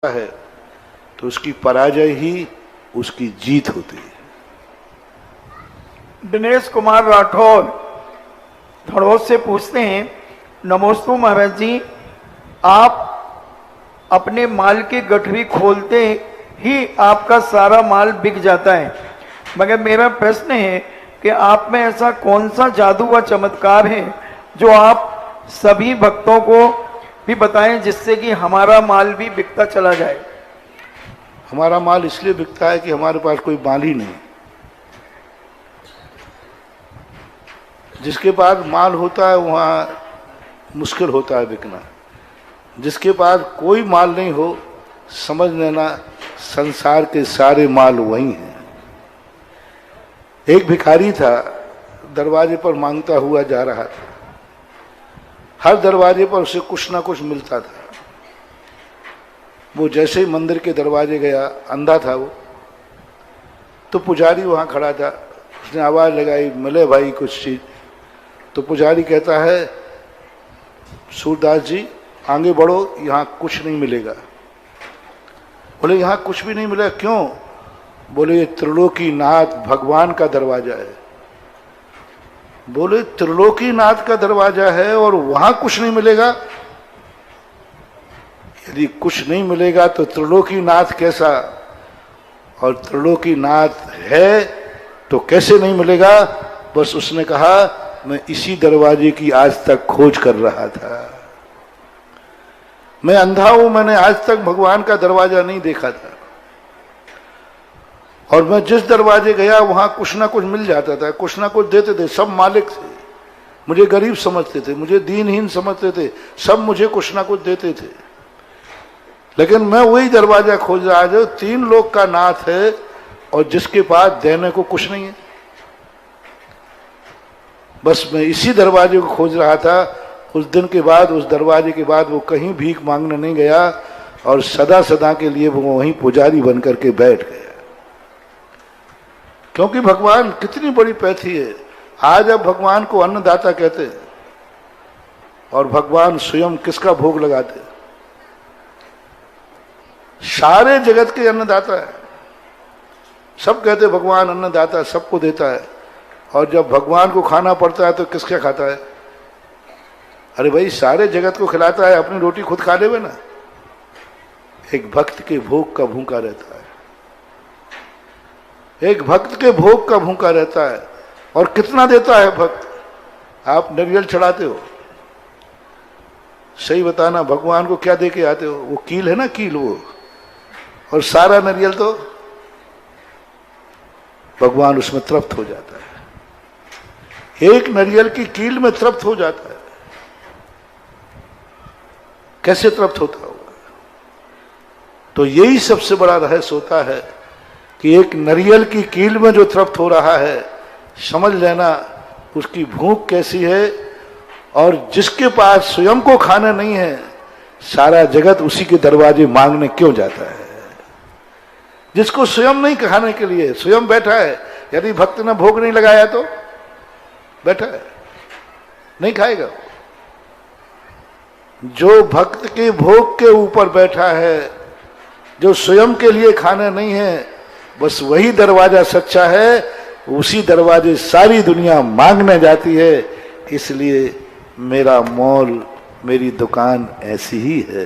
है तो उसकी पराजय ही उसकी जीत होती है। दिनेश कुमार राठौर धड़ोस से पूछते हैं, नमोस्तु महाराज जी, आप अपने माल की गठरी खोलते ही आपका सारा माल बिक जाता है, मगर मेरा प्रश्न है कि आप में ऐसा कौन सा जादू व चमत्कार है जो आप सभी भक्तों को भी बताएं जिससे कि हमारा माल भी बिकता चला जाए। हमारा माल इसलिए बिकता है कि हमारे पास कोई माल ही नहीं। जिसके पास माल होता है वहाँ मुश्किल होता है बिकना। जिसके पास कोई माल नहीं हो, समझ लेना संसार के सारे माल वही हैं। एक भिखारी था, दरवाजे पर मांगता हुआ जा रहा था। हर दरवाजे पर उसे कुछ ना कुछ मिलता था। वो जैसे ही मंदिर के दरवाजे गया, अंधा था वो, तो पुजारी वहां खड़ा था। उसने आवाज लगाई, मिले भाई कुछ चीज। तो पुजारी कहता है, सूरदास जी आगे बढ़ो, यहाँ कुछ नहीं मिलेगा। बोले यहाँ कुछ भी नहीं मिलेगा, क्यों? बोले ये त्रिलोकीनाथ भगवान का दरवाजा है। बोले त्रिलोकीनाथ का दरवाजा है और वहां कुछ नहीं मिलेगा? यदि कुछ नहीं मिलेगा तो त्रिलोकीनाथ कैसा? और त्रिलोकीनाथ है तो कैसे नहीं मिलेगा? बस उसने कहा, मैं इसी दरवाजे की आज तक खोज कर रहा था। मैं अंधा हूं, मैंने आज तक भगवान का दरवाजा नहीं देखा था। और मैं जिस दरवाजे गया वहां कुछ ना कुछ मिल जाता था, कुछ ना कुछ देते थे। सब मालिक थे, मुझे गरीब समझते थे, मुझे दीनहीन समझते थे, सब मुझे कुछ ना कुछ देते थे। लेकिन मैं वही दरवाजा खोज रहा जो 3 लोक का नाथ है और जिसके पास देने को कुछ नहीं है। बस मैं इसी दरवाजे को खोज रहा था। उस दिन के बाद, उस दरवाजे के बाद वो कहीं भीख मांगने नहीं गया और सदा सदा के लिए वो वहीं पुजारी बन करके बैठ गया। क्योंकि भगवान कितनी बड़ी पैथी है। आज अब भगवान को अन्नदाता कहते हैं और भगवान स्वयं किसका भोग लगाते? सारे जगत के अन्नदाता है। सब कहते भगवान अन्नदाता, सबको देता है। और जब भगवान को खाना पड़ता है तो किसका खाता है? अरे भाई, सारे जगत को खिलाता है, अपनी रोटी खुद खा लेवे ना। एक भक्त के भोग का भूखा रहता है। एक भक्त के भोग का भूखा रहता है। और कितना देता है भक्त? आप नारियल चढ़ाते हो, सही बताना, भगवान को क्या दे के आते हो? वो कील है ना, कील वो, और सारा नारियल तो भगवान उसमें तृप्त हो जाता है। एक नारियल की कील में तृप्त हो जाता है। कैसे तृप्त होता होगा? तो यही सबसे बड़ा रहस्य होता है कि एक नारियल की कील में जो तृप्त हो रहा है, समझ लेना उसकी भूख कैसी है। और जिसके पास स्वयं को खाना नहीं है, सारा जगत उसी के दरवाजे मांगने क्यों जाता है? जिसको स्वयं नहीं खाने के लिए, स्वयं बैठा है, यदि भक्त ने भोग नहीं लगाया तो बैठा है, नहीं खाएगा। जो भक्त के भोग के ऊपर बैठा है, जो स्वयं के लिए खाना नहीं है, बस वही दरवाजा सच्चा है। उसी दरवाजे सारी दुनिया मांगने जाती है। इसलिए मेरा मॉल, मेरी दुकान ऐसी ही है।